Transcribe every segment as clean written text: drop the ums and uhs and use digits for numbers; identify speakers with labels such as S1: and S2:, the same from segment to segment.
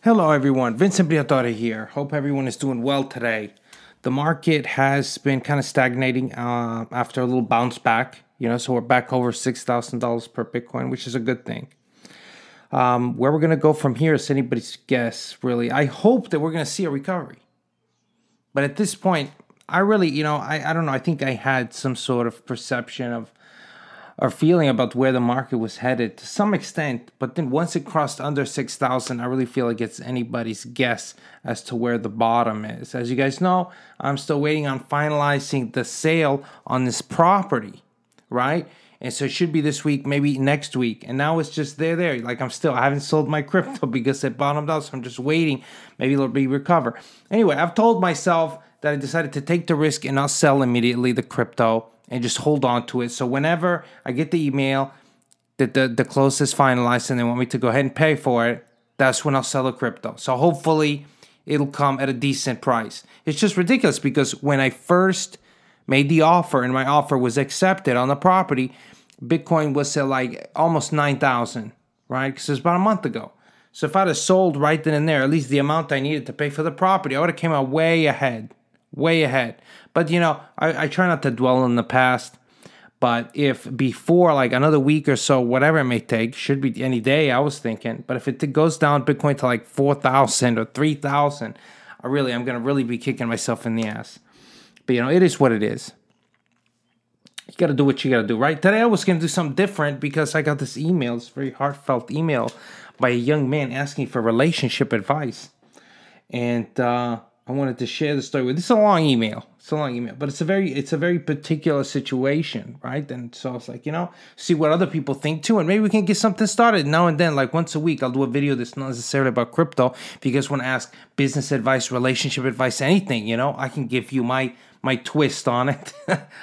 S1: Hello everyone, Vincent Briatore here. Hope everyone is doing well today. The market has been kind of stagnating after a little bounce back, so we're back over $6,000 per Bitcoin, which is a good thing. Where we're going to go from here is anybody's guess, really. I hope that we're going to see a recovery. But at this point, I really, I don't know. I think I had some sort of perception of or feeling about where the market was headed to some extent, but then once it crossed under 6,000, I really feel like it's anybody's guess as to where the bottom is. As you guys know, I'm still waiting on finalizing the sale on this property, right? And so it should be this week, maybe next week. And now it's just there. Like I haven't sold my crypto because it bottomed out, so I'm just waiting. Maybe it'll be recover. Anyway, I've told myself that I decided to take the risk and not sell immediately the crypto and just hold on to it. So whenever I get the email that the close is finalized and they want me to go ahead and pay for it, that's when I'll sell the crypto. So hopefully it'll come at a decent price. It's just ridiculous because when I first made the offer and my offer was accepted on the property, Bitcoin was at like almost 9,000, right? Because it was about a month ago. So if I'd have sold right then and there, at least the amount I needed to pay for the property, I would have came out way ahead. But I try not to dwell in the past. But if before like another week or so, whatever it may take, should be any day, I was thinking. But if it goes down Bitcoin to like 4,000 or 3,000, I'm going to really be kicking myself in the ass. But it is what it is. You got to do what you got to do, right? Today I was going to do something different because I got this email, this very heartfelt email by a young man asking for relationship advice. And I wanted to share the story with. This is a long email. But it's a very particular situation, right? And so I was like, see what other people think too, and maybe we can get something started now and then. Like once a week, I'll do a video that's not necessarily about crypto. If you guys want to ask business advice, relationship advice, anything, I can give you my twist on it.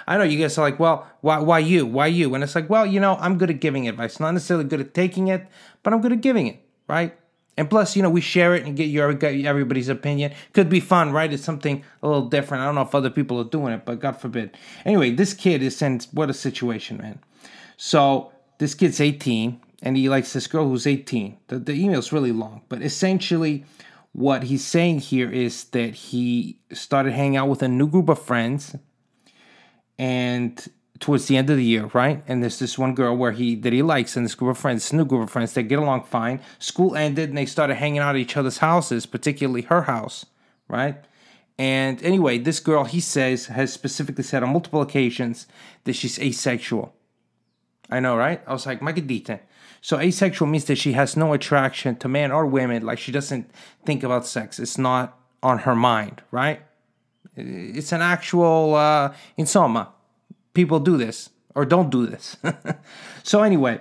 S1: I know you guys are like, well, why you? And it's like, well, I'm good at giving advice, not necessarily good at taking it, but I'm good at giving it, right? And plus, we share it and get everybody's opinion. Could be fun, right? It's something a little different. I don't know if other people are doing it, but God forbid. Anyway, this kid is in what a situation, man. So this kid's 18, and he likes this girl who's 18. The email's really long, but essentially what he's saying here is that he started hanging out with a new group of friends, and towards the end of the year, right? And there's this one girl that he likes, and this new group of friends, they get along fine. School ended, and they started hanging out at each other's houses, particularly her house, right? And anyway, this girl, he says, has specifically said on multiple occasions that she's asexual. I know, right? I was like, Magadita. So asexual means that she has no attraction to men or women, like she doesn't think about sex. It's not on her mind, right? It's an actual insomma. People do this or don't do this. So anyway,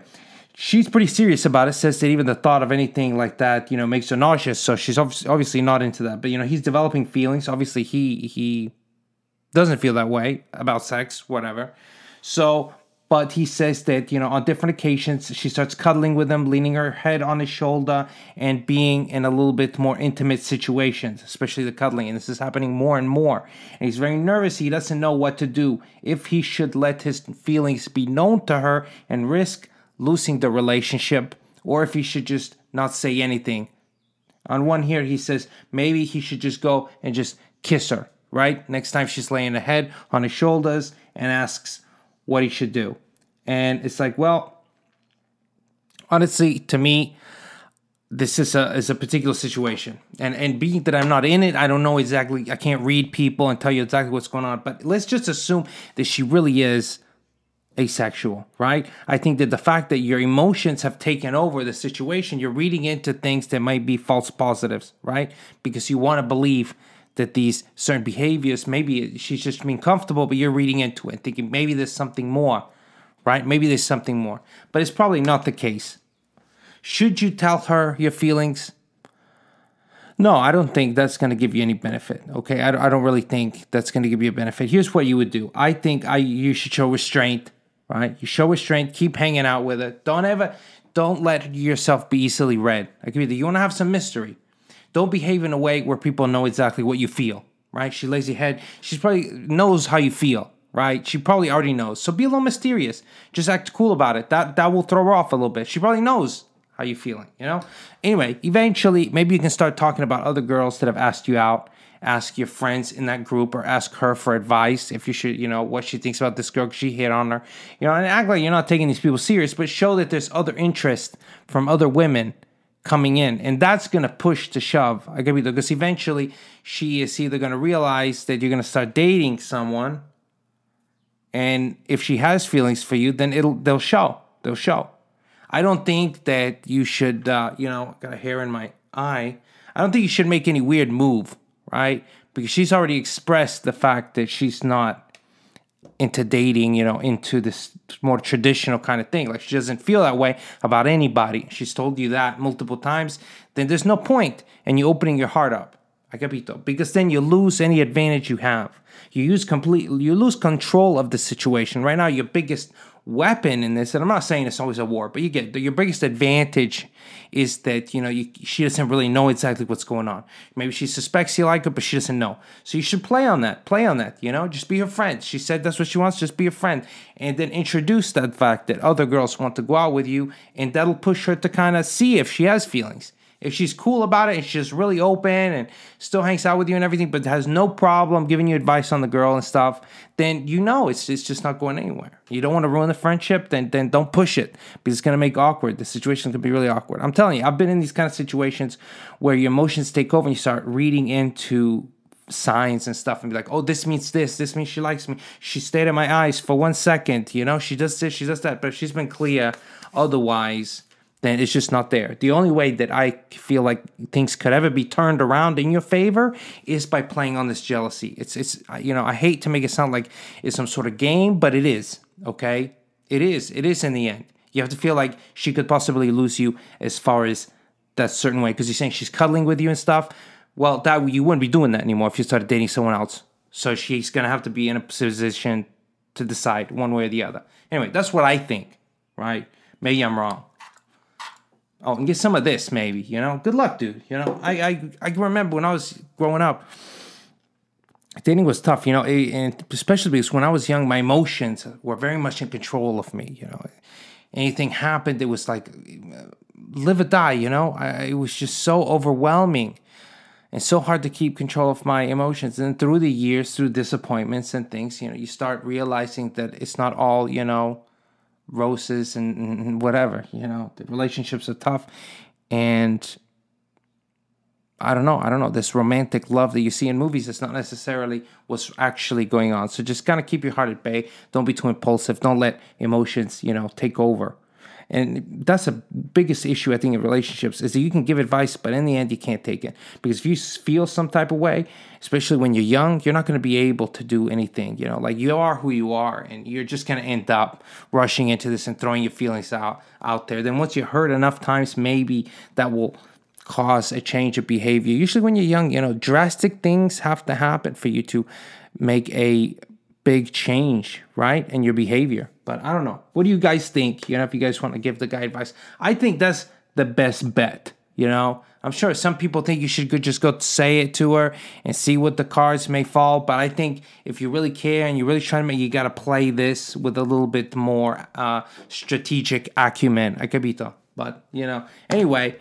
S1: she's pretty serious about it. Says that even the thought of anything like that, makes her nauseous. So she's obviously not into that. But he's developing feelings. Obviously, he doesn't feel that way about sex, whatever. So, but he says that on different occasions she starts cuddling with him, leaning her head on his shoulder, and being in a little bit more intimate situations, especially the cuddling. And this is happening more and more. And he's very nervous. He doesn't know what to do. If he should let his feelings be known to her and risk losing the relationship, or if he should just not say anything. On one here, he says maybe he should just go and just kiss her, right? Next time she's laying her head on his shoulders, and asks what he should do. And it's like, well, honestly, to me, this is a particular situation. And being that I'm not in it, I don't know exactly, I can't read people and tell you exactly what's going on. But let's just assume that she really is asexual, right? I think that the fact that your emotions have taken over the situation, you're reading into things that might be false positives, right? Because you want to believe that these certain behaviors, maybe she's just being comfortable, but you're reading into it, thinking maybe there's something more, right? Maybe there's something more. But it's probably not the case. Should you tell her your feelings? No, I don't think that's going to give you any benefit, okay? I don't really think that's going to give you a benefit. Here's what you would do. I think you should show restraint, right? You show restraint, keep hanging out with it. Don't let yourself be easily read. I give you you want to have some mystery. Don't behave in a way where people know exactly what you feel, right? She lays your head. She probably knows how you feel, right? She probably already knows. So be a little mysterious. Just act cool about it. That will throw her off a little bit. She probably knows How you feeling, you know? Anyway, eventually, maybe you can start talking about other girls that have asked you out. Ask your friends in that group or ask her for advice if you should, you know, what she thinks about this girl 'cause she hit on her. You know, and act like you're not taking these people serious, but show that there's other interest from other women coming in. And that's going to push to shove. I get you, because eventually she is either going to realize that you're going to start dating someone, and if she has feelings for you, then they'll show. They'll show. I don't think that you should, you know, got a hair in my eye. I don't think you should make any weird move, right? Because she's already expressed the fact that she's not into dating, you know, into this more traditional kind of thing. Like, she doesn't feel that way about anybody. She's told you that multiple times. Then there's no point in you opening your heart up. I capito. Because then you lose any advantage you have. You lose control of the situation. Right now, your biggest weapon in this, and I'm not saying it's always a war, but you get your biggest advantage is that, you know, she doesn't really know exactly what's going on. Maybe she suspects you like her, but she doesn't know. So you should play on that, you know, just be her friend. She said that's what she wants, just be a friend. And then introduce that fact that other girls want to go out with you, and that'll push her to kind of see if she has feelings. If she's cool about it and she's really open and still hangs out with you and everything, but has no problem giving you advice on the girl and stuff, then you know it's just not going anywhere. You don't want to ruin the friendship, then don't push it, because it's going to make awkward. The situation can be really awkward. I'm telling you, I've been in these kind of situations where your emotions take over and you start reading into signs and stuff and be like, oh, this means this means she likes me. She stayed in my eyes for 1 second, you know, she does this, she does that, but if she's been clear otherwise, then it's just not there. The only way that I feel like things could ever be turned around in your favor is by playing on this jealousy. It's you know, I hate to make it sound like it's some sort of game, but it is, okay? It is in the end. You have to feel like she could possibly lose you as far as that certain way, because you're saying she's cuddling with you and stuff. Well, that you wouldn't be doing that anymore if you started dating someone else. So she's going to have to be in a position to decide one way or the other. Anyway, that's what I think, right? Maybe I'm wrong. Oh, and get some of this, maybe, you know? Good luck, dude, you know? I remember when I was growing up, dating was tough, you know? And especially because when I was young, my emotions were very much in control of me, you know? Anything happened, it was like live or die, you know? It was just so overwhelming and so hard to keep control of my emotions. And through the years, through disappointments and things, you know, you start realizing that it's not all, you know, roses and whatever, you know, the relationships are tough. And I don't know, this romantic love that you see in movies is not necessarily what's actually going on. So just kind of keep your heart at bay. Don't be too impulsive. Don't let emotions, you know, take over. And that's the biggest issue, I think, in relationships, is that you can give advice, but in the end, you can't take it. Because if you feel some type of way, especially when you're young, you're not going to be able to do anything. You know, like, you are who you are, and you're just going to end up rushing into this and throwing your feelings out there. Then once you're hurt enough times, maybe that will cause a change of behavior. Usually when you're young, you know, drastic things have to happen for you to make a big change, right, in your behavior. But I don't know. What do you guys think? You know, if you guys want to give the guy advice, I think that's the best bet. You know, I'm sure some people think you should just go say it to her and see what the cards may fall. But I think if you really care and you're really trying to make, you got to play this with a little bit more strategic acumen. I capito. But, you know, anyway,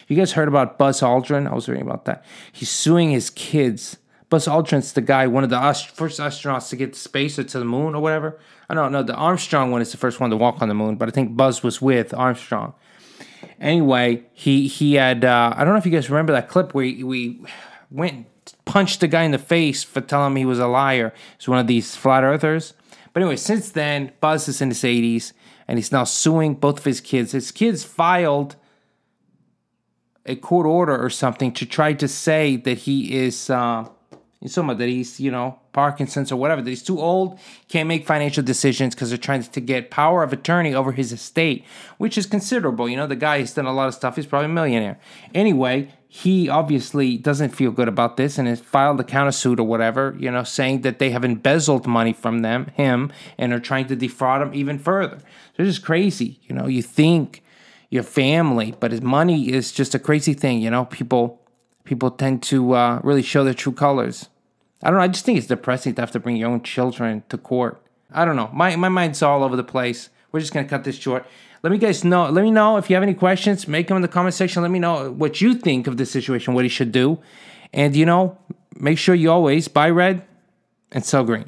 S1: you guys heard about Buzz Aldrin? I was reading about that. He's suing his kids. Buzz Aldrin's the guy, one of the first astronauts to get to space or to the moon or whatever. I don't know. The Armstrong one is the first one to walk on the moon, but I think Buzz was with Armstrong. Anyway, he had, I don't know if you guys remember that clip where we went punched the guy in the face for telling him he was a liar. He's one of these flat earthers. But anyway, since then, Buzz is in his 80s, and he's now suing both of his kids. His kids filed a court order or something to try to say that he is... that he's, you know, Parkinson's or whatever, that he's too old, can't make financial decisions because they're trying to get power of attorney over his estate, which is considerable. You know, the guy has done a lot of stuff. He's probably a millionaire. Anyway, he obviously doesn't feel good about this and has filed a countersuit or whatever, you know, saying that they have embezzled money from him, and are trying to defraud him even further. So it's just crazy. You know, you think your family, but his money is just a crazy thing. You know, people tend to really show their true colors. I don't know. I just think it's depressing to have to bring your own children to court. I don't know. My mind's all over the place we're just gonna cut this short. Let me know if you have any questions. Make them in the comment section. Let me know what you think of this situation, what he should do. And, make sure you always buy red and sell green.